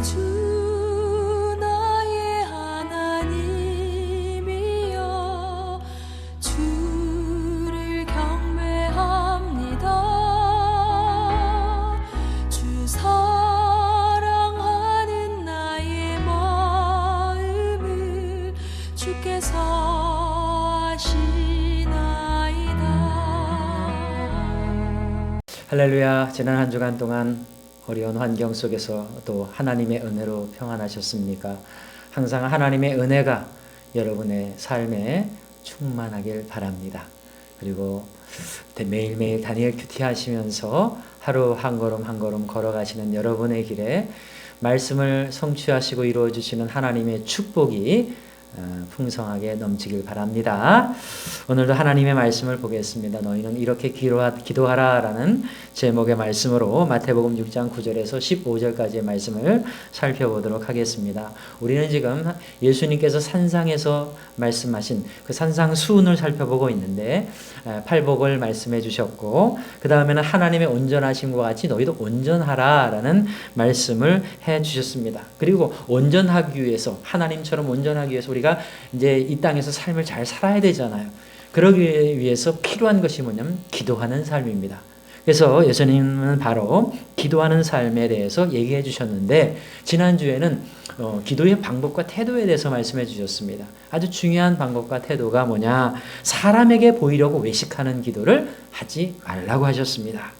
주 나의 하나님이여 주를 경배합니다. 주 사랑하는 나의 마음을 주께서 아시나이다. 할렐루야. 지난 한 주간 동안 어려운 환경 속에서 또 하나님의 은혜로 평안하셨습니까? 항상 하나님의 은혜가 여러분의 삶에 충만하길 바랍니다. 그리고 매일매일 다니엘 큐티 하시면서 하루 한 걸음 한 걸음 걸어가시는 여러분의 길에 말씀을 성취하시고 이루어주시는 하나님의 축복이 풍성하게 넘치길 바랍니다. 오늘도 하나님의 말씀을 보겠습니다. 너희는 이렇게 기도하라 라는 제목의 말씀으로 마태복음 6장 9절에서 15절까지의 말씀을 살펴보도록 하겠습니다. 우리는 지금 예수님께서 산상에서 말씀하신 그 산상 수훈을 살펴보고 있는데 팔복을 말씀해 주셨고 그 다음에는 하나님의 온전하심과 같이 너희도 온전하라 라는 말씀을 해 주셨습니다. 그리고 온전하기 위해서 하나님처럼 온전하기 위해서 우리가 이제 이 땅에서 삶을 잘 살아야 되잖아요. 그러기 위해서 필요한 것이 뭐냐면 기도하는 삶입니다. 그래서 예수님은 바로 기도하는 삶에 대해서 얘기해 주셨는데 지난주에는 기도의 방법과 태도에 대해서 말씀해 주셨습니다. 아주 중요한 방법과 태도가 뭐냐? 사람에게 보이려고 외식하는 기도를 하지 말라고 하셨습니다.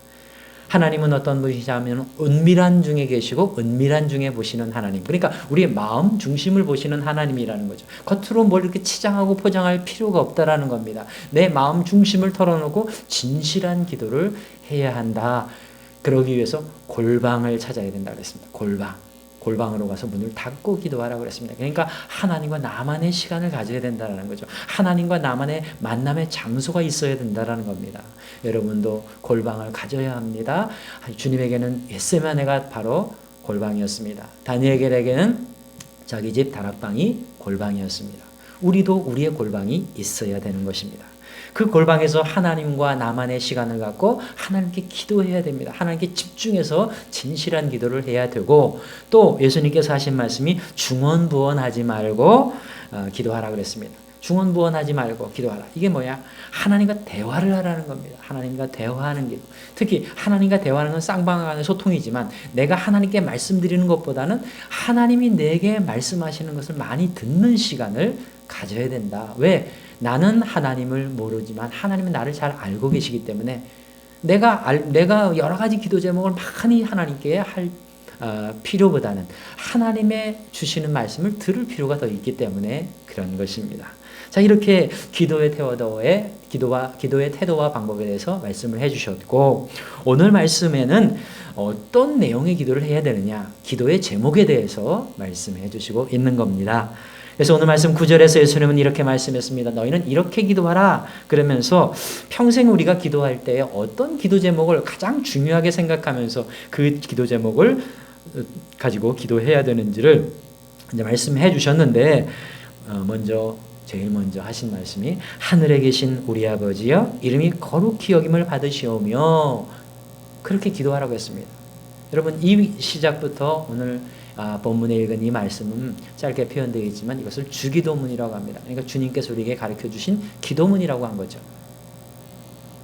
하나님은 어떤 분이시냐면 은밀한 중에 계시고 은밀한 중에 보시는 하나님. 그러니까 우리의 마음 중심을 보시는 하나님이라는 거죠. 겉으로 뭘 이렇게 치장하고 포장할 필요가 없다라는 겁니다. 내 마음 중심을 털어놓고 진실한 기도를 해야 한다. 그러기 위해서 골방을 찾아야 된다 그랬습니다. 골방으로 가서 문을 닫고 기도하라고 그랬습니다. 그러니까 하나님과 나만의 시간을 가져야 된다는 거죠. 하나님과 나만의 만남의 장소가 있어야 된다는 겁니다. 여러분도 골방을 가져야 합니다. 주님에게는 겟세마네가 바로 골방이었습니다. 다니엘에게는 자기 집 다락방이 골방이었습니다. 우리도 우리의 골방이 있어야 되는 것입니다. 그 골방에서 하나님과 나만의 시간을 갖고 하나님께 기도해야 됩니다. 하나님께 집중해서 진실한 기도를 해야 되고 또 예수님께서 하신 말씀이 중언부언하지 말고 기도하라 그랬습니다. 중언부언하지 말고 기도하라. 이게 뭐야? 하나님과 대화를 하라는 겁니다. 하나님과 대화하는 기도. 특히 하나님과 대화하는 건 쌍방간의 소통이지만 내가 하나님께 말씀드리는 것보다는 하나님이 내게 말씀하시는 것을 많이 듣는 시간을 가져야 된다. 왜? 나는 하나님을 모르지만 하나님은 나를 잘 알고 계시기 때문에 내가 여러 가지 기도 제목을 많이 하나님께 할 필요보다는 하나님의 주시는 말씀을 들을 필요가 더 있기 때문에 그런 것입니다. 자, 이렇게 기도의 태도와 방법에 대해서 말씀을 해주셨고 오늘 말씀에는 어떤 내용의 기도를 해야 되느냐 기도의 제목에 대해서 말씀해 주시고 있는 겁니다. 그래서 오늘 말씀 9절에서 예수님은 이렇게 말씀했습니다. 너희는 이렇게 기도하라. 그러면서 평생 우리가 기도할 때 어떤 기도 제목을 가장 중요하게 생각하면서 그 기도 제목을 가지고 기도해야 되는지를 이제 말씀해 주셨는데 제일 먼저 하신 말씀이 하늘에 계신 우리 아버지여 이름이 거룩히 여김을 받으시오며 그렇게 기도하라고 했습니다. 여러분 이 시작부터 오늘 본문에 읽은 이 말씀은 짧게 표현되어 있지만 이것을 주기도문이라고 합니다. 그러니까 주님께서 우리에게 가르쳐 주신 기도문이라고 한 거죠.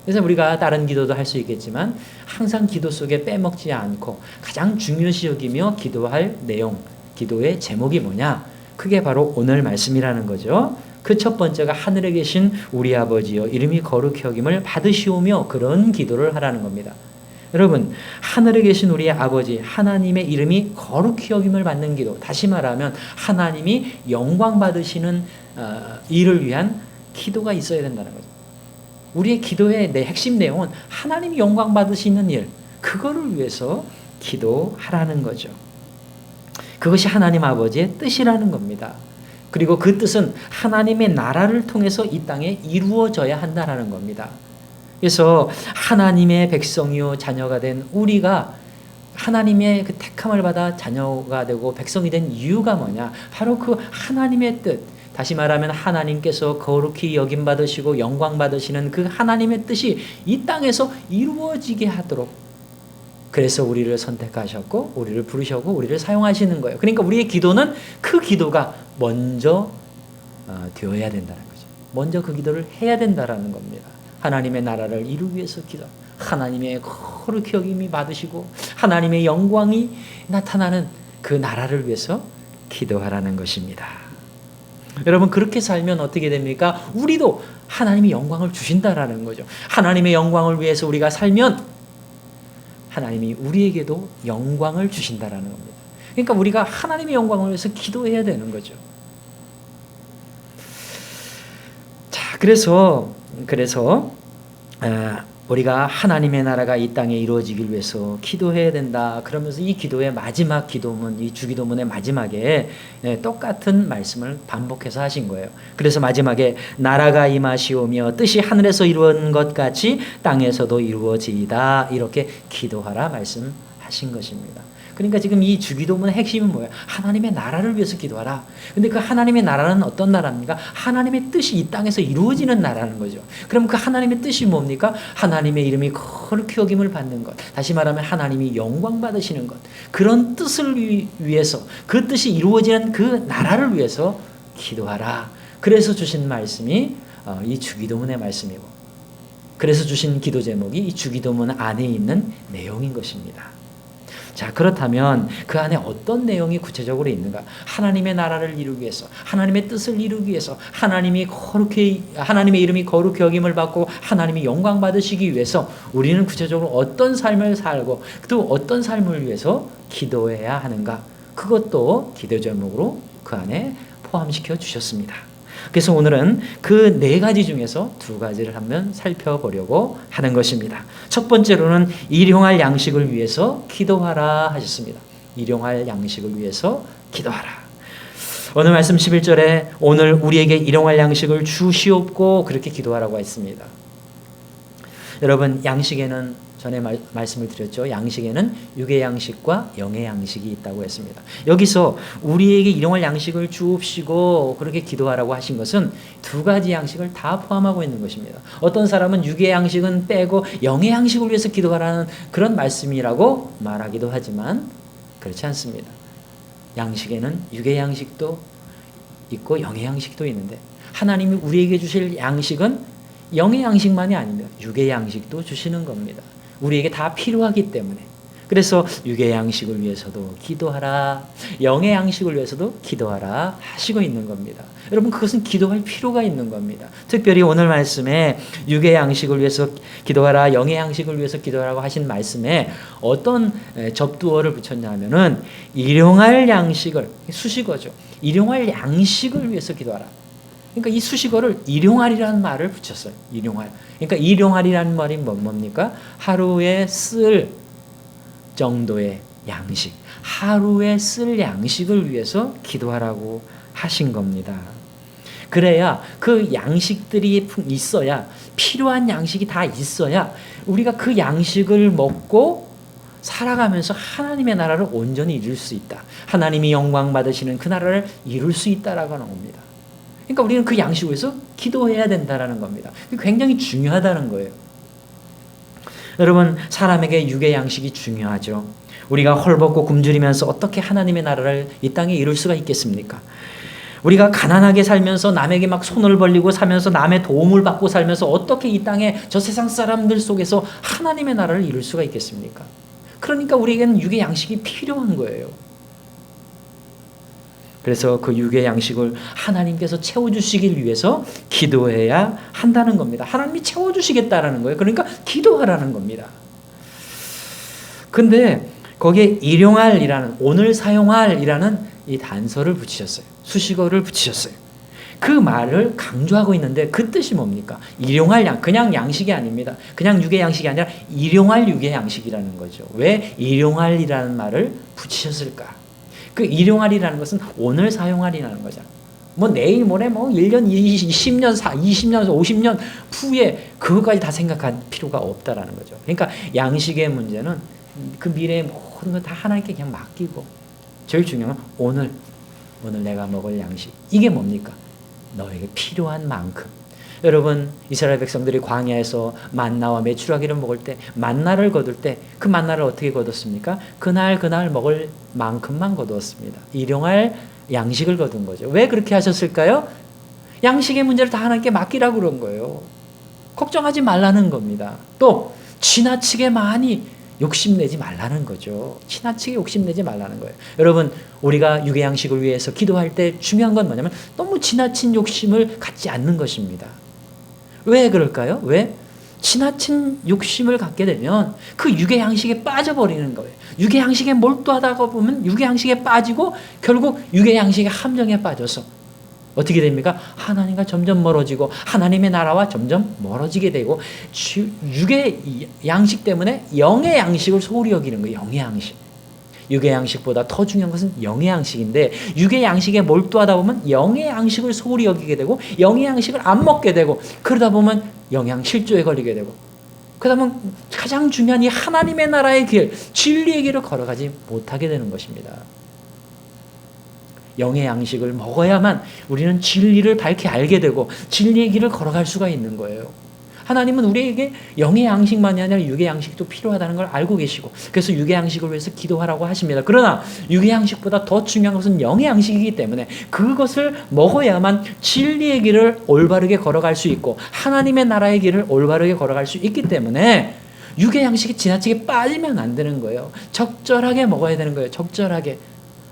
그래서 우리가 다른 기도도 할 수 있겠지만 항상 기도 속에 빼먹지 않고 가장 중요시 여기며 기도할 내용, 기도의 제목이 뭐냐? 그게 바로 오늘 말씀이라는 거죠. 그 첫 번째가 하늘에 계신 우리 아버지여 이름이 거룩히 여김을 받으시오며 그런 기도를 하라는 겁니다. 여러분 하늘에 계신 우리 아버지 하나님의 이름이 거룩히 여김을 받는 기도 다시 말하면 하나님이 영광 받으시는 일을 위한 기도가 있어야 된다는 거죠. 우리의 기도의 핵심 내용은 하나님이 영광 받으시는 일 그거를 위해서 기도하라는 거죠. 그것이 하나님 아버지의 뜻이라는 겁니다. 그리고 그 뜻은 하나님의 나라를 통해서 이 땅에 이루어져야 한다는 겁니다. 그래서 하나님의 백성이요 자녀가 된 우리가 하나님의 그 택함을 받아 자녀가 되고 백성이 된 이유가 뭐냐? 바로 그 하나님의 뜻. 다시 말하면 하나님께서 거룩히 여김 받으시고 영광 받으시는 그 하나님의 뜻이 이 땅에서 이루어지게 하도록 그래서 우리를 선택하셨고 우리를 부르셨고 우리를 사용하시는 거예요. 그러니까 우리의 기도는 그 기도가 먼저 되어야 된다는 거죠. 먼저 그 기도를 해야 된다라는 겁니다. 하나님의 나라를 이루기 위해서 기도. 하나님의 거룩히 여김이 받으시고 하나님의 영광이 나타나는 그 나라를 위해서 기도하라는 것입니다. 여러분 그렇게 살면 어떻게 됩니까? 우리도 하나님이 영광을 주신다라는 거죠. 하나님의 영광을 위해서 우리가 살면 하나님이 우리에게도 영광을 주신다라는 겁니다. 그러니까 우리가 하나님의 영광을 위해서 기도해야 되는 거죠. 자, 그래서 우리가 하나님의 나라가 이 땅에 이루어지길 위해서 기도해야 된다. 그러면서 이 기도의 마지막 기도문, 이 주기도문의 마지막에 똑같은 말씀을 반복해서 하신 거예요. 그래서 마지막에 나라가 임하시오며 뜻이 하늘에서 이루어진 것 같이 땅에서도 이루어지이다. 이렇게 기도하라 말씀하신 것입니다. 그러니까 지금 이 주기도문의 핵심은 뭐예요? 하나님의 나라를 위해서 기도하라. 근데 그 하나님의 나라는 어떤 나라입니까? 하나님의 뜻이 이 땅에서 이루어지는 나라는 거죠. 그럼 그 하나님의 뜻이 뭡니까? 하나님의 이름이 거룩히 여김을 받는 것. 다시 말하면 하나님이 영광 받으시는 것. 그런 뜻을 위해서, 그 뜻이 이루어지는 그 나라를 위해서 기도하라. 그래서 주신 말씀이 이 주기도문의 말씀이고, 그래서 주신 기도 제목이 이 주기도문 안에 있는 내용인 것입니다. 자, 그렇다면 그 안에 어떤 내용이 구체적으로 있는가? 하나님의 나라를 이루기 위해서, 하나님의 뜻을 이루기 위해서, 하나님의 이름이 거룩히 여김을 받고 하나님이 영광 받으시기 위해서 우리는 구체적으로 어떤 삶을 살고 또 어떤 삶을 위해서 기도해야 하는가? 그것도 기도 제목으로 그 안에 포함시켜 주셨습니다. 그래서 오늘은 그 네 가지 중에서 두 가지를 한번 살펴보려고 하는 것입니다. 첫 번째로는 일용할 양식을 위해서 기도하라 하셨습니다. 일용할 양식을 위해서 기도하라. 오늘 말씀 11절에 오늘 우리에게 일용할 양식을 주시옵고 그렇게 기도하라고 했습니다. 여러분 양식에는 전에 말씀을 드렸죠. 양식에는 육의 양식과 영의 양식이 있다고 했습니다. 여기서 우리에게 일용할 양식을 주옵시고 그렇게 기도하라고 하신 것은 두 가지 양식을 다 포함하고 있는 것입니다. 어떤 사람은 육의 양식은 빼고 영의 양식을 위해서 기도하라는 그런 말씀이라고 말하기도 하지만 그렇지 않습니다. 양식에는 육의 양식도 있고 영의 양식도 있는데 하나님이 우리에게 주실 양식은 영의 양식만이 아닙니다. 육의 양식도 주시는 겁니다. 우리에게 다 필요하기 때문에. 그래서 육의 양식을 위해서도 기도하라, 영의 양식을 위해서도 기도하라 하시고 있는 겁니다. 여러분 그것은 기도할 필요가 있는 겁니다. 특별히 오늘 말씀에 육의 양식을 위해서 기도하라, 영의 양식을 위해서 기도하라고 하신 말씀에 어떤 접두어를 붙였냐 하면은 일용할 양식을, 수식어죠. 일용할 양식을 위해서 기도하라. 그러니까 이 수식어를 일용할이라는 말을 붙였어요. 일용할. 그러니까 일용할이라는 말이 뭡니까? 하루에 쓸 정도의 양식. 하루에 쓸 양식을 위해서 기도하라고 하신 겁니다. 그래야 그 양식들이 있어야, 필요한 양식이 다 있어야 우리가 그 양식을 먹고 살아가면서 하나님의 나라를 온전히 이룰 수 있다. 하나님이 영광 받으시는 그 나라를 이룰 수 있다라고 하는 겁니다. 그러니까 우리는 그 양식을 위해서 기도해야 된다는 겁니다. 굉장히 중요하다는 거예요. 여러분 사람에게 육의 양식이 중요하죠. 우리가 헐벗고 굶주리면서 어떻게 하나님의 나라를 이 땅에 이룰 수가 있겠습니까? 우리가 가난하게 살면서 남에게 막 손을 벌리고 살면서 남의 도움을 받고 살면서 어떻게 이 땅에 저 세상 사람들 속에서 하나님의 나라를 이룰 수가 있겠습니까? 그러니까 우리에게는 육의 양식이 필요한 거예요. 그래서 그 육의 양식을 하나님께서 채워주시길 위해서 기도해야 한다는 겁니다. 하나님이 채워주시겠다라는 거예요. 그러니까 기도하라는 겁니다. 근데 거기에 일용할이라는, 오늘 사용할이라는 이 단서를 붙이셨어요. 수식어를 붙이셨어요. 그 말을 강조하고 있는데 그 뜻이 뭡니까? 일용할 양, 그냥 양식이 아닙니다. 그냥 육의 양식이 아니라 일용할 육의 양식이라는 거죠. 왜 일용할이라는 말을 붙이셨을까? 그 일용할이라는 것은 오늘 사용할이라는 거죠. 뭐 내일 모레 뭐 1년, 20년, 20년, 50년 후에 그것까지 다 생각할 필요가 없다라는 거죠. 그러니까 양식의 문제는 그 미래의 모든 걸 다 하나님께 그냥 맡기고 제일 중요한 건 오늘 내가 먹을 양식. 이게 뭡니까? 너에게 필요한 만큼. 여러분, 이스라엘 백성들이 광야에서 만나와 메추라기를 먹을 때, 만나를 거둘 때 그 만나를 어떻게 거뒀습니까? 그날 먹을 만큼만 거두었습니다. 일용할 양식을 거둔 거죠. 왜 그렇게 하셨을까요? 양식의 문제를 다 하나님께 맡기라고 그런 거예요. 걱정하지 말라는 겁니다. 또 지나치게 많이 욕심내지 말라는 거죠. 지나치게 욕심내지 말라는 거예요. 여러분, 우리가 육의 양식을 위해서 기도할 때 중요한 건 뭐냐면 너무 지나친 욕심을 갖지 않는 것입니다. 왜 그럴까요? 왜? 지나친 욕심을 갖게 되면 그 육의 양식에 빠져버리는 거예요. 육의 양식에 몰두하다가 보면 육의 양식에 빠지고 결국 육의 양식의 함정에 빠져서 어떻게 됩니까? 하나님과 점점 멀어지고 하나님의 나라와 점점 멀어지게 되고 육의 양식 때문에 영의 양식을 소홀히 여기는 거예요. 영의 양식. 육의 양식보다 더 중요한 것은 영의 양식인데 육의 양식에 몰두하다 보면 영의 양식을 소홀히 여기게 되고 영의 양식을 안 먹게 되고 그러다 보면 영양실조에 걸리게 되고 그러다 보면 가장 중요한 이 하나님의 나라의 길, 진리의 길을 걸어가지 못하게 되는 것입니다. 영의 양식을 먹어야만 우리는 진리를 밝히 알게 되고 진리의 길을 걸어갈 수가 있는 거예요. 하나님은 우리에게 영의 양식만이 아니라 육의 양식도 필요하다는 걸 알고 계시고 그래서 육의 양식을 위해서 기도하라고 하십니다. 그러나 육의 양식보다 더 중요한 것은 영의 양식이기 때문에 그것을 먹어야만 진리의 길을 올바르게 걸어갈 수 있고 하나님의 나라의 길을 올바르게 걸어갈 수 있기 때문에 육의 양식이 지나치게 빠지면 안 되는 거예요. 적절하게 먹어야 되는 거예요. 적절하게.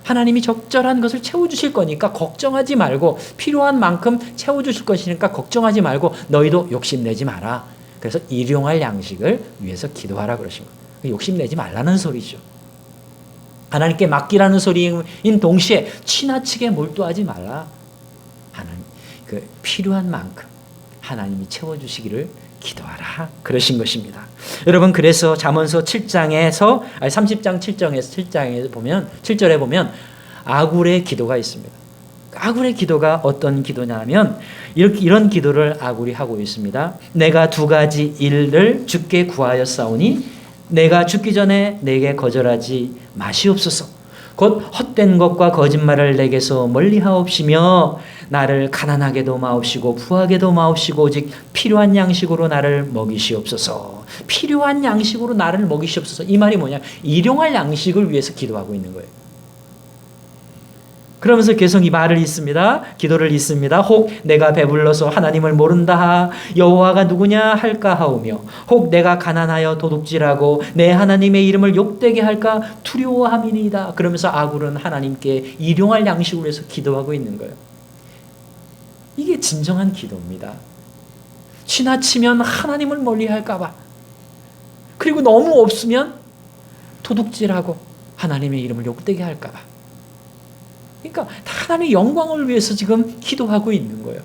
하나님이 적절한 것을 채워주실 거니까 걱정하지 말고 필요한 만큼 채워주실 것이니까 걱정하지 말고 너희도 욕심내지 마라. 그래서 일용할 양식을 위해서 기도하라 그러신 거예요. 욕심내지 말라는 소리죠. 하나님께 맡기라는 소리인 동시에 지나치게 몰두하지 말라. 하나님, 그 필요한 만큼 하나님이 채워주시기를 기도하라 그러신 것입니다. 여러분, 그래서 잠언서 30장 7장에 보면 7절에 보면 아굴의 기도가 있습니다. 아굴의 기도가 어떤 기도냐면 이런 기도를 아굴이 하고 있습니다. 내가 두 가지 일을 주께 구하였사오니 내가 죽기 전에 내게 거절하지 마시옵소서. 곧 헛된 것과 거짓말을 내게서 멀리하옵시며 나를 가난하게도 마옵시고 부하게도 마옵시고 오직 필요한 양식으로 나를 먹이시옵소서. 필요한 양식으로 나를 먹이시옵소서. 이 말이 뭐냐? 일용할 양식을 위해서 기도하고 있는 거예요. 그러면서 계속 이 말을 읽습니다. 기도를 읽습니다. 혹 내가 배불러서 하나님을 모른다 여호와가 누구냐 할까 하오며 혹 내가 가난하여 도둑질하고 내 하나님의 이름을 욕되게 할까 두려워함이니이다. 그러면서 아굴은 하나님께 일용할 양식을 위해서 기도하고 있는 거예요. 이게 진정한 기도입니다. 지나치면 하나님을 멀리할까 봐 그리고 너무 없으면 도둑질하고 하나님의 이름을 욕되게 할까 봐 그러니까 하나님의 영광을 위해서 지금 기도하고 있는 거예요.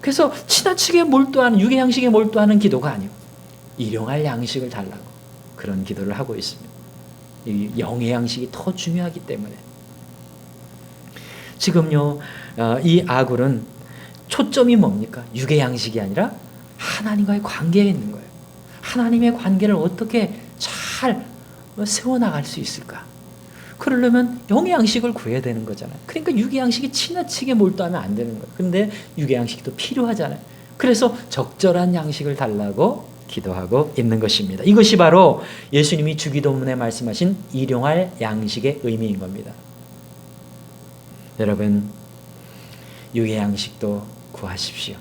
그래서 지나치게 몰두하는 육의 양식에 몰두하는 기도가 아니고 일용할 양식을 달라고 그런 기도를 하고 있습니다. 이 영의 양식이 더 중요하기 때문에 지금요 이 아굴은 초점이 뭡니까? 육의 양식이 아니라 하나님과의 관계에 있는 거예요. 하나님의 관계를 어떻게 잘 세워나갈 수 있을까? 그러려면 영의 양식을 구해야 되는 거잖아요. 그러니까 육의 양식이 지나치게 몰두하면 안 되는 거예요. 그런데 육의 양식이 또 필요하잖아요. 그래서 적절한 양식을 달라고 기도하고 있는 것입니다. 이것이 바로 예수님이 주기도문에 말씀하신 일용할 양식의 의미인 겁니다. 여러분, 육의 양식도 구하십시오.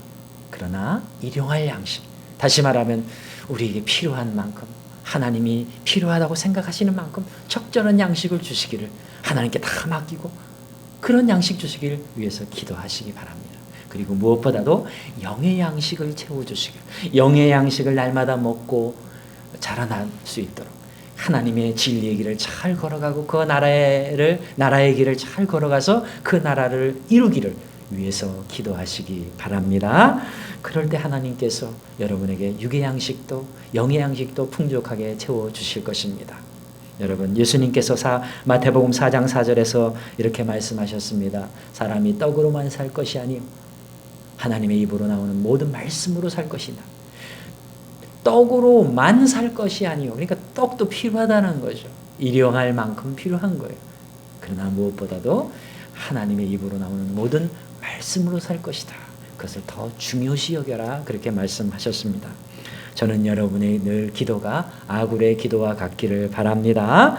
그러나 일용할 양식, 다시 말하면 우리에게 필요한 만큼 하나님이 필요하다고 생각하시는 만큼 적절한 양식을 주시기를 하나님께 다 맡기고 그런 양식 주시기를 위해서 기도하시기 바랍니다. 그리고 무엇보다도 영의 양식을 채워주시길 영의 양식을 날마다 먹고 자라날 수 있도록 하나님의 진리의 길을 잘 걸어가고 그 나라의 길을 잘 걸어가서 그 나라를 이루기를 위해서 기도하시기 바랍니다. 그럴 때 하나님께서 여러분에게 육의 양식도 영의 양식도 풍족하게 채워주실 것입니다. 여러분, 예수님께서 마태복음 4장 4절에서 이렇게 말씀하셨습니다. 사람이 떡으로만 살 것이 아니요 하나님의 입으로 나오는 모든 말씀으로 살 것이다. 떡으로만 살 것이 아니요. 그러니까 떡도 필요하다는 거죠. 일용할 만큼 필요한 거예요. 그러나 무엇보다도 하나님의 입으로 나오는 모든 말씀으로 살 것이다. 그것을 더 중요시 여겨라 그렇게 말씀하셨습니다. 저는 여러분의 늘 기도가 아굴의 기도와 같기를 바랍니다.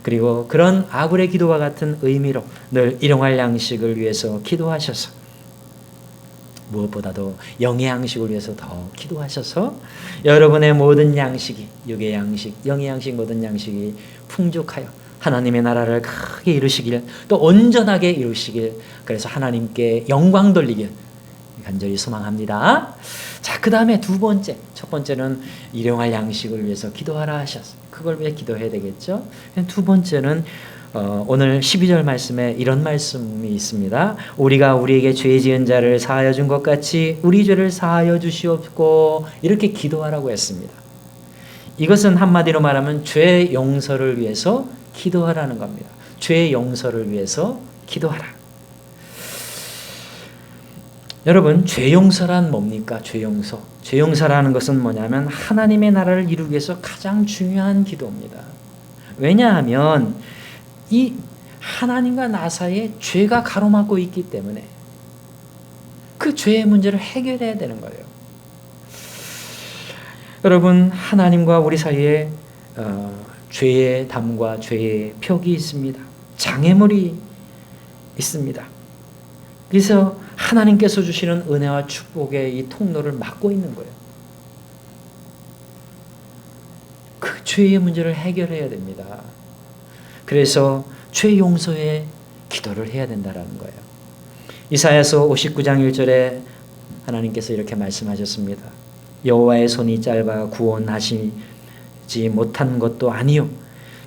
그리고 그런 아굴의 기도와 같은 의미로 늘 일용할 양식을 위해서 기도하셔서 무엇보다도 영의 양식을 위해서 더 기도하셔서 여러분의 모든 양식이 육의 양식, 영의 양식 모든 양식이 풍족하여 하나님의 나라를 크게 이루시길 또 온전하게 이루시길 그래서 하나님께 영광 돌리길 간절히 소망합니다. 자, 그 다음에 두 번째, 첫 번째는 일용할 양식을 위해서 기도하라 하셨어요. 그걸 위해 기도해야 되겠죠. 두 번째는 오늘 12절 말씀에 이런 말씀이 있습니다. 우리가 우리에게 죄 지은 자를 사하여 준 것 같이 우리 죄를 사하여 주시옵고 이렇게 기도하라고 했습니다. 이것은 한마디로 말하면 죄 용서를 위해서 기도하라는 겁니다. 죄 용서를 위해서 기도하라. 여러분, 죄 용서란 뭡니까? 죄 용서. 죄 용서라는 것은 뭐냐면 하나님의 나라를 이루기 위해서 가장 중요한 기도입니다. 왜냐하면 이 하나님과 나 사이에 죄가 가로막고 있기 때문에 그 죄의 문제를 해결해야 되는 거예요. 여러분, 하나님과 우리 사이에 죄의 담과 죄의 벽이 있습니다. 장애물이 있습니다. 그래서 하나님께서 주시는 은혜와 축복의 이 통로를 막고 있는 거예요. 그 죄의 문제를 해결해야 됩니다. 그래서 죄 용서에 기도를 해야 된다는 거예요. 이사야서 59장 1절에 하나님께서 이렇게 말씀하셨습니다. 여호와의 손이 짧아 구원하시지 못한 것도 아니요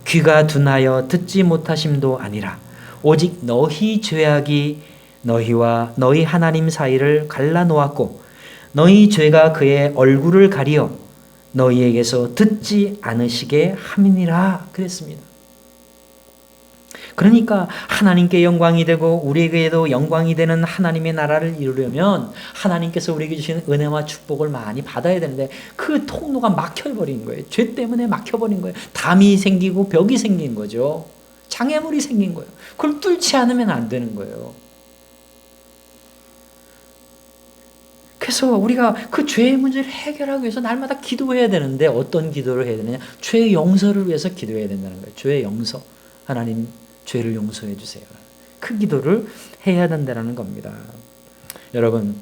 귀가 둔하여 듣지 못하심도 아니라 오직 너희 죄악이 너희와 너희 하나님 사이를 갈라놓았고 너희 죄가 그의 얼굴을 가리어 너희에게서 듣지 않으시게 함이니라 그랬습니다. 그러니까 하나님께 영광이 되고 우리에게도 영광이 되는 하나님의 나라를 이루려면 하나님께서 우리에게 주시는 은혜와 축복을 많이 받아야 되는데 그 통로가 막혀버린 거예요. 죄 때문에 막혀버린 거예요. 담이 생기고 벽이 생긴 거죠. 장애물이 생긴 거예요. 그걸 뚫지 않으면 안 되는 거예요. 그래서 우리가 그 죄의 문제를 해결하기 위해서 날마다 기도해야 되는데 어떤 기도를 해야 되느냐? 죄의 용서를 위해서 기도해야 된다는 거예요. 죄의 용서. 하나님 죄를 용서해 주세요. 그 기도를 해야 된다는 겁니다. 여러분,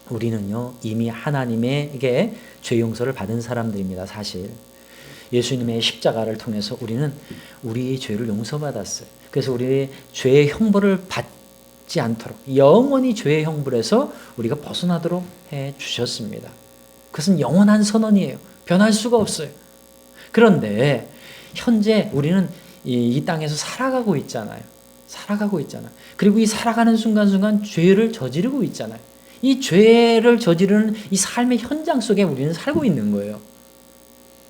우리는요 이미 하나님에게 죄 용서를 받은 사람들입니다. 사실 예수님의 십자가를 통해서 우리는 우리의 죄를 용서받았어요. 그래서 우리의 죄의 형벌을 받지 않도록 영원히 죄의 형벌에서 우리가 벗어나도록 해 주셨습니다. 그것은 영원한 선언이에요. 변할 수가 없어요. 그런데 현재 우리는 이 땅에서 살아가고 있잖아요. 그리고 이 살아가는 순간순간 죄를 저지르고 있잖아요. 이 죄를 저지르는 이 삶의 현장 속에 우리는 살고 있는 거예요.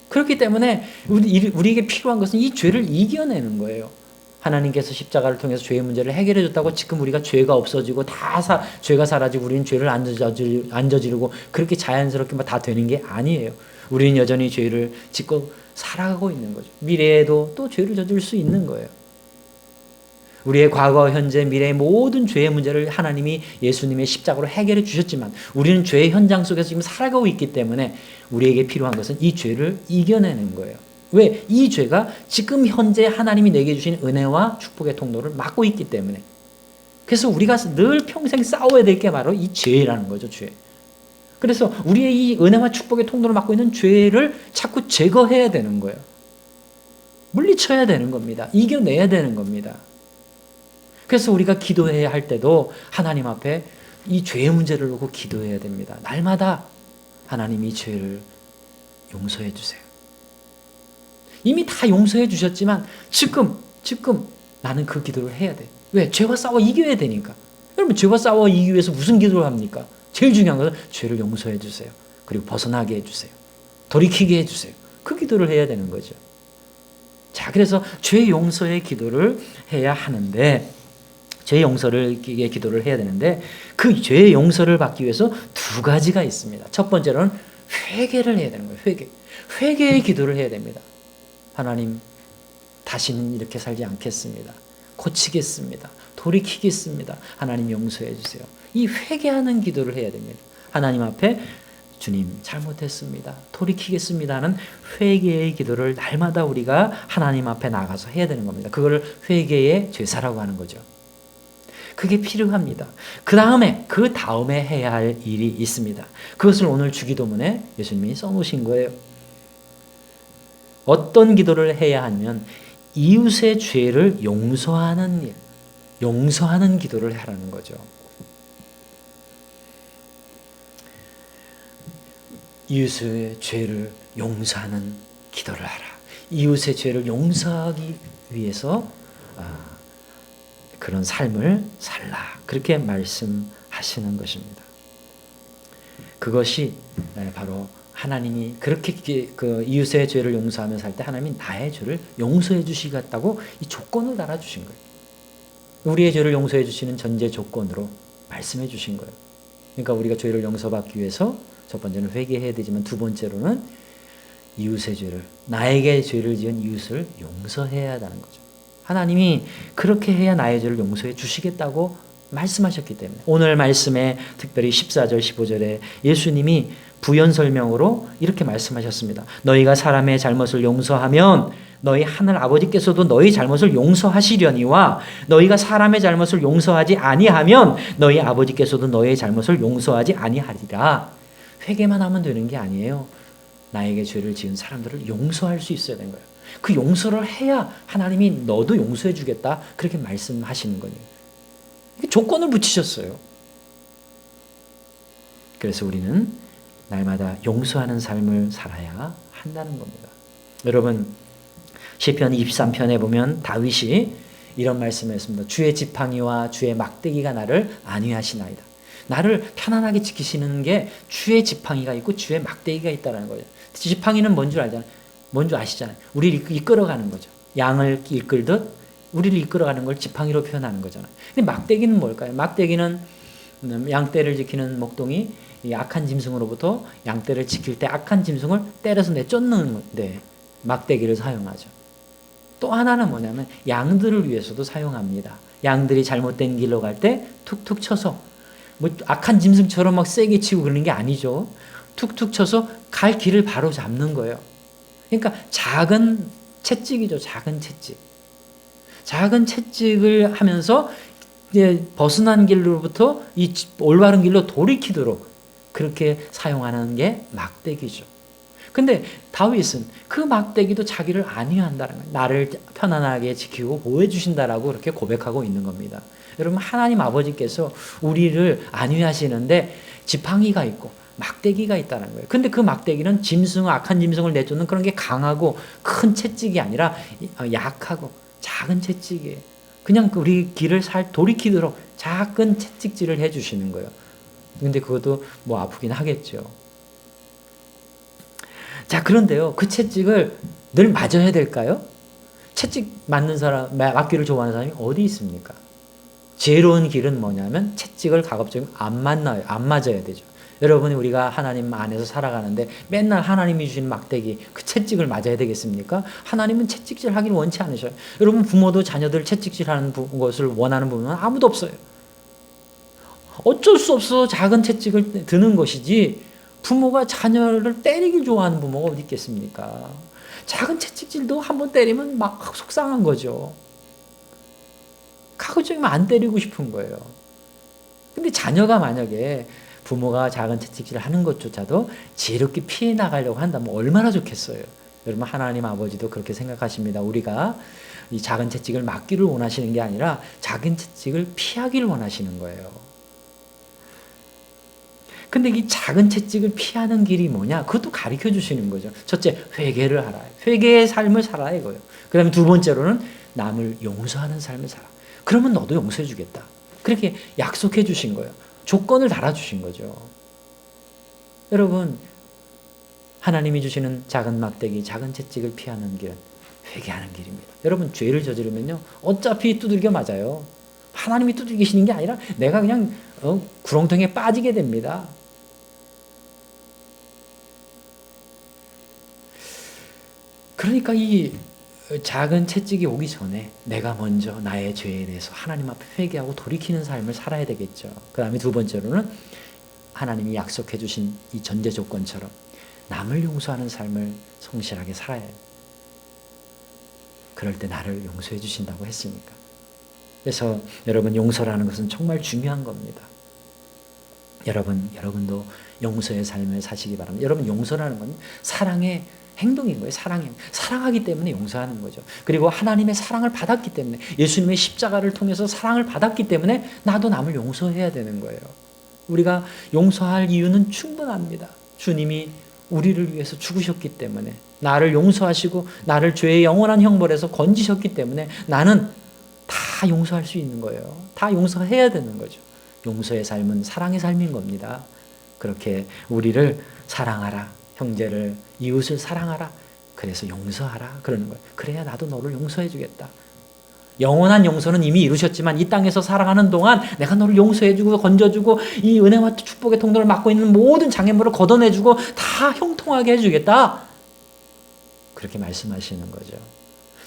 그렇기 때문에 우리에게 필요한 것은 이 죄를 이겨내는 거예요. 하나님께서 십자가를 통해서 죄의 문제를 해결해 줬다고 지금 우리가 죄가 없어지고 죄가 사라지고 우리는 죄를 안 저지르고 그렇게 자연스럽게 다 되는 게 아니에요. 우리는 여전히 죄를 짓고 살아가고 있는 거죠. 미래에도 또 죄를 저질 수 있는 거예요. 우리의 과거, 현재, 미래의 모든 죄의 문제를 하나님이 예수님의 십자가로 해결해 주셨지만 우리는 죄의 현장 속에서 지금 살아가고 있기 때문에 우리에게 필요한 것은 이 죄를 이겨내는 거예요. 왜? 이 죄가 지금 현재 하나님이 내게 주신 은혜와 축복의 통로를 막고 있기 때문에. 그래서 우리가 늘 평생 싸워야 될 게 바로 이 죄라는 거죠. 죄. 그래서 우리의 이 은혜와 축복의 통로를 막고 있는 죄를 자꾸 제거해야 되는 거예요. 물리쳐야 되는 겁니다. 이겨내야 되는 겁니다. 그래서 우리가 기도해야 할 때도 하나님 앞에 이 죄의 문제를 놓고 기도해야 됩니다. 날마다 하나님 이 죄를 용서해 주세요. 이미 다 용서해 주셨지만 지금 나는 그 기도를 해야 돼. 왜? 죄와 싸워 이겨야 되니까. 여러분, 죄와 싸워 이기기 위해서 무슨 기도를 합니까? 제일 중요한 것은 죄를 용서해 주세요. 그리고 벗어나게 해주세요. 돌이키게 해주세요. 그 기도를 해야 되는 거죠. 자, 그래서 죄 용서의 기도를 해야 하는데 죄 용서를 기도를 해야 되는데 그 죄 용서를 받기 위해서 두 가지가 있습니다. 첫 번째로는 회개를 해야 되는 거예요. 회개의 기도를 해야 됩니다. 하나님, 다시는 이렇게 살지 않겠습니다. 고치겠습니다. 돌이키겠습니다. 하나님 용서해 주세요. 이 회개하는 기도를 해야 됩니다. 하나님 앞에 주님 잘못했습니다. 돌이키겠습니다 하는 회개의 기도를 날마다 우리가 하나님 앞에 나가서 해야 되는 겁니다. 그걸 회개의 제사라고 하는 거죠. 그게 필요합니다. 그 다음에 해야 할 일이 있습니다. 그것을 오늘 주기도문에 예수님이 써놓으신 거예요. 어떤 기도를 해야 하면 이웃의 죄를 용서하는 일, 용서하는 기도를 하라는 거죠. 이웃의 죄를 용서하는 기도를 하라. 이웃의 죄를 용서하기 위해서 그런 삶을 살라. 그렇게 말씀하시는 것입니다. 그것이 바로 하나님이 그렇게 그 이웃의 죄를 용서하며 살 때 하나님이 나의 죄를 용서해 주시겠다고 이 조건을 달아주신 거예요. 우리의 죄를 용서해 주시는 전제 조건으로 말씀해 주신 거예요. 그러니까 우리가 죄를 용서받기 위해서 첫 번째는 회개해야 되지만 두 번째로는 이웃의 죄를, 나에게 죄를 지은 이웃을 용서해야 한다는 거죠. 하나님이 그렇게 해야 나의 죄를 용서해 주시겠다고 말씀하셨기 때문에 오늘 말씀에 특별히 14절 15절에 예수님이 부연 설명으로 이렇게 말씀하셨습니다. 너희가 사람의 잘못을 용서하면 너희 하늘 아버지께서도 너희 잘못을 용서하시려니와 너희가 사람의 잘못을 용서하지 아니하면 너희 아버지께서도 너희의 잘못을 용서하지 아니하리라. 회개만 하면 되는 게 아니에요. 나에게 죄를 지은 사람들을 용서할 수 있어야 되는 거예요. 그 용서를 해야 하나님이 너도 용서해 주겠다 그렇게 말씀하시는 거예요. 조건을 붙이셨어요. 그래서 우리는 날마다 용서하는 삶을 살아야 한다는 겁니다. 여러분 시편 23편에 보면 다윗이 이런 말씀을 했습니다. 주의 지팡이와 주의 막대기가 나를 안위하시나이다. 나를 편안하게 지키시는 게 주의 지팡이가 있고 주의 막대기가 있다는 거예요. 지팡이는 뭔 줄 알잖아요. 뭔 줄 아시잖아요. 우리를 이끌어가는 거죠. 양을 이끌듯 우리를 이끌어가는 걸 지팡이로 표현하는 거잖아요. 근데 막대기는 뭘까요? 막대기는 양떼를 지키는 목동이 이 악한 짐승으로부터 양떼를 지킬 때 악한 짐승을 때려서 내쫓는 건데 막대기를 사용하죠. 또 하나는 뭐냐면 양들을 위해서도 사용합니다. 양들이 잘못된 길로 갈 때 툭툭 쳐서 뭐 악한 짐승처럼 막 세게 치고 그러는 게 아니죠. 툭툭 쳐서 갈 길을 바로 잡는 거예요. 그러니까 작은 채찍이죠. 작은 채찍. 작은 채찍을 하면서 이제 벗어난 길로부터 이 올바른 길로 돌이키도록 그렇게 사용하는 게 막대기죠. 근데 다윗은 그 막대기도 자기를 안위한다는 거예요. 나를 편안하게 지키고 보호해 주신다라고 그렇게 고백하고 있는 겁니다. 여러분 하나님 아버지께서 우리를 안위하시는데 지팡이가 있고 막대기가 있다는 거예요. 근데 그 막대기는 악한 짐승을 내쫓는 그런 게 강하고 큰 채찍이 아니라 약하고 작은 채찍이에요. 그냥 우리 길을 돌이키도록 작은 채찍질을 해주시는 거예요. 근데 그것도 뭐 아프긴 하겠죠. 자, 그런데요, 그 채찍을 늘 맞아야 될까요? 채찍 맞는 사람, 맞기를 좋아하는 사람이 어디 있습니까? 지혜로운 길은 뭐냐면 채찍을 가급적이면 안 맞아야 되죠. 여러분이 우리가 하나님 안에서 살아가는데 맨날 하나님이 주신 막대기, 그 채찍을 맞아야 되겠습니까? 하나님은 채찍질 하기를 원치 않으셔요. 여러분 부모도 자녀들 채찍질 하는 것을 원하는 부모는 아무도 없어요. 어쩔 수 없어 작은 채찍을 드는 것이지 부모가 자녀를 때리길 좋아하는 부모가 어디 있겠습니까? 작은 채찍질도 한번 때리면 막 속상한 거죠. 가급적이면 안 때리고 싶은 거예요. 근데 자녀가 만약에 부모가 작은 채찍질을 하는 것조차도 지혜롭게 피해 나가려고 한다면 얼마나 좋겠어요. 여러분 하나님 아버지도 그렇게 생각하십니다. 우리가 이 작은 채찍을 막기를 원하시는 게 아니라 작은 채찍을 피하기를 원하시는 거예요. 근데 이 작은 채찍을 피하는 길이 뭐냐? 그것도 가르쳐 주시는 거죠. 첫째, 회개를 하라. 회개의 삶을 살아 이거예요. 그 다음에 두 번째로는 남을 용서하는 삶을 살아. 그러면 너도 용서해 주겠다. 그렇게 약속해 주신 거예요. 조건을 달아주신 거죠. 여러분 하나님이 주시는 작은 막대기, 작은 채찍을 피하는 길은 회개하는 길입니다. 여러분 죄를 저지르면요 어차피 두들겨 맞아요. 하나님이 두들기시는 게 아니라 내가 그냥 구렁텅이에 빠지게 됩니다. 그러니까 이 작은 채찍이 오기 전에 내가 먼저 나의 죄에 대해서 하나님 앞에 회개하고 돌이키는 삶을 살아야 되겠죠. 그 다음에 두 번째로는 하나님이 약속해 주신 이 전제 조건처럼 남을 용서하는 삶을 성실하게 살아야 해요. 그럴 때 나를 용서해 주신다고 했으니까. 그래서 여러분, 용서라는 것은 정말 중요한 겁니다. 여러분도 용서의 삶을 사시기 바랍니다. 여러분, 용서라는 건 사랑의 행동인 거예요. 사랑하기 때문에 용서하는 거죠. 그리고 하나님의 사랑을 받았기 때문에, 예수님의 십자가를 통해서 사랑을 받았기 때문에 나도 남을 용서해야 되는 거예요. 우리가 용서할 이유는 충분합니다. 주님이 우리를 위해서 죽으셨기 때문에, 나를 용서하시고 나를 죄의 영원한 형벌에서 건지셨기 때문에 나는 다 용서할 수 있는 거예요. 다 용서해야 되는 거죠. 용서의 삶은 사랑의 삶인 겁니다. 그렇게 우리를 사랑하라, 형제를, 이웃을 사랑하라, 그래서 용서하라 그러는 거예요. 그래야 나도 너를 용서해 주겠다. 영원한 용서는 이미 이루셨지만 이 땅에서 살아가는 동안 내가 너를 용서해주고 건져주고 이 은혜와 축복의 통로를 막고 있는 모든 장애물을 걷어내주고 다 형통하게 해주겠다. 그렇게 말씀하시는 거죠.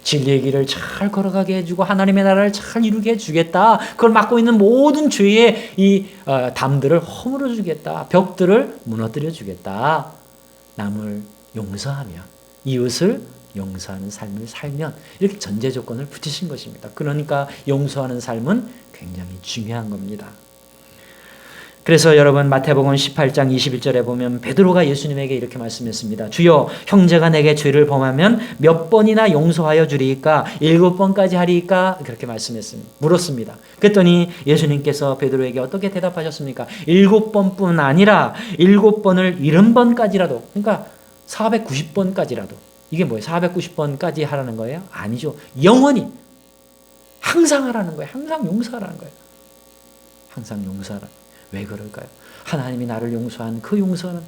진리의 길을 잘 걸어가게 해주고 하나님의 나라를 잘 이루게 해주겠다. 그걸 막고 있는 모든 죄의 이 담들을 허물어 주겠다. 벽들을 무너뜨려 주겠다. 남을 용서하면, 이웃을 용서하는 삶을 살면, 이렇게 전제 조건을 붙이신 것입니다. 그러니까 용서하는 삶은 굉장히 중요한 겁니다. 그래서 여러분, 마태복음 18장 21절에 보면 베드로가 예수님에게 이렇게 말씀했습니다. 주여, 형제가 내게 죄를 범하면 몇 번이나 용서하여 주리이까? 7번까지 하리이까? 그렇게 물었습니다. 그랬더니 예수님께서 베드로에게 어떻게 대답하셨습니까? 7번뿐 아니라 7번을 70번까지라도, 그러니까 490번까지라도. 이게 뭐예요? 490번까지 하라는 거예요? 아니죠. 영원히 항상 하라는 거예요. 항상 용서하라는 거예요. 항상 용서하라. 왜 그럴까요? 하나님이 나를 용서한 그 용서는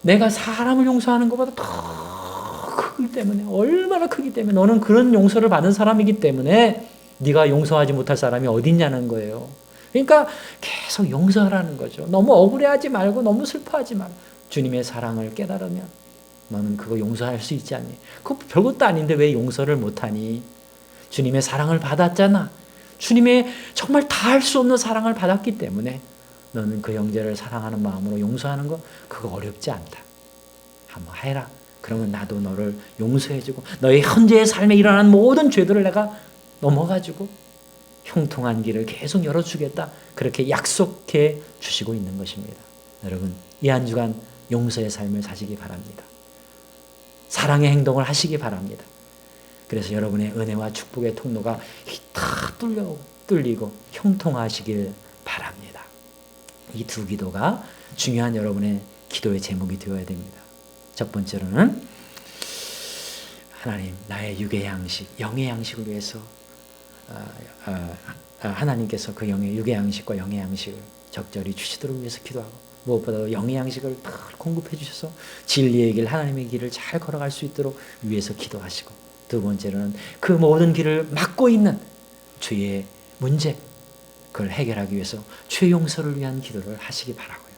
내가 사람을 용서하는 것보다 더 크기 때문에, 얼마나 크기 때문에, 너는 그런 용서를 받은 사람이기 때문에 네가 용서하지 못할 사람이 어디 있냐는 거예요. 그러니까 계속 용서하라는 거죠. 너무 억울해하지 말고 너무 슬퍼하지 말고 주님의 사랑을 깨달으면 너는 그거 용서할 수 있지 않니? 그거 별것도 아닌데 왜 용서를 못하니? 주님의 사랑을 받았잖아. 주님의 정말 다할 수 없는 사랑을 받았기 때문에 너는 그 형제를 사랑하는 마음으로 용서하는 거, 그거 어렵지 않다. 한번 해라. 그러면 나도 너를 용서해주고 너의 현재의 삶에 일어난 모든 죄들을 내가 넘어가지고 형통한 길을 계속 열어주겠다. 그렇게 약속해 주시고 있는 것입니다. 여러분, 이 한 주간 용서의 삶을 사시기 바랍니다. 사랑의 행동을 하시기 바랍니다. 그래서 여러분의 은혜와 축복의 통로가 다 뚫리고 형통하시길 바랍니다. 이 두 기도가 중요한 여러분의 기도의 제목이 되어야 됩니다. 첫 번째로는 하나님, 나의 육의 양식, 영의 양식을 위해서 하나님께서 그 육의 양식과 영의 양식을 적절히 주시도록 위해서 기도하고, 무엇보다도 영의 양식을 다 공급해 주셔서 진리의 길, 하나님의 길을 잘 걸어갈 수 있도록 위해서 기도하시고, 두 번째로는 그 모든 길을 막고 있는 죄의 문제, 그걸 해결하기 위해서 죄 용서를 위한 기도를 하시기 바라고요.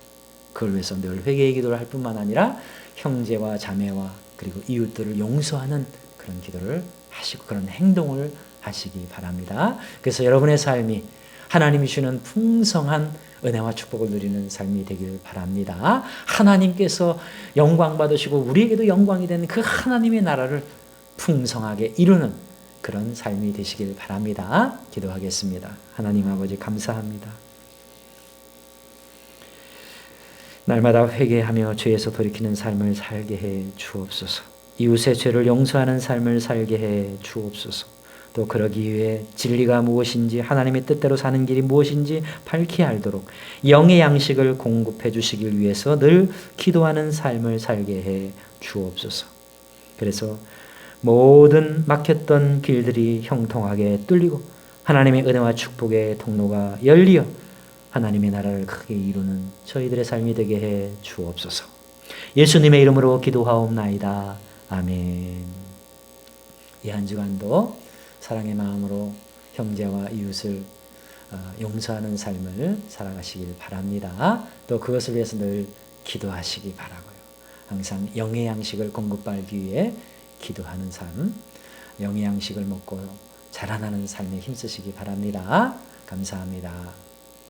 그걸 위해서 늘 회개의 기도를 할 뿐만 아니라 형제와 자매와 그리고 이웃들을 용서하는 그런 기도를 하시고 그런 행동을 하시기 바랍니다. 그래서 여러분의 삶이 하나님이 주는 풍성한 은혜와 축복을 누리는 삶이 되길 바랍니다. 하나님께서 영광 받으시고 우리에게도 영광이 되는 그 하나님의 나라를 풍성하게 이루는 그런 삶이 되시길 바랍니다. 기도하겠습니다. 하나님 아버지, 감사합니다. 날마다 회개하며 죄에서 돌이키는 삶을 살게 해 주옵소서. 이웃의 죄를 용서하는 삶을 살게 해 주옵소서. 또 그러기 위해 진리가 무엇인지, 하나님의 뜻대로 사는 길이 무엇인지 밝히 알도록 영의 양식을 공급해 주시길 위해서 늘 기도하는 삶을 살게 해 주옵소서. 그래서 모든 막혔던 길들이 형통하게 뚫리고 하나님의 은혜와 축복의 통로가 열리어 하나님의 나라를 크게 이루는 저희들의 삶이 되게 해 주옵소서. 예수님의 이름으로 기도하옵나이다. 아멘. 이 한 주간도 사랑의 마음으로 형제와 이웃을 용서하는 삶을 살아가시길 바랍니다. 또 그것을 위해서 늘 기도하시기 바라고요. 항상 영의 양식을 공급받기 위해 기도하는 삶, 영양식을 먹고 자라나는 삶에 힘쓰시기 바랍니다. 감사합니다.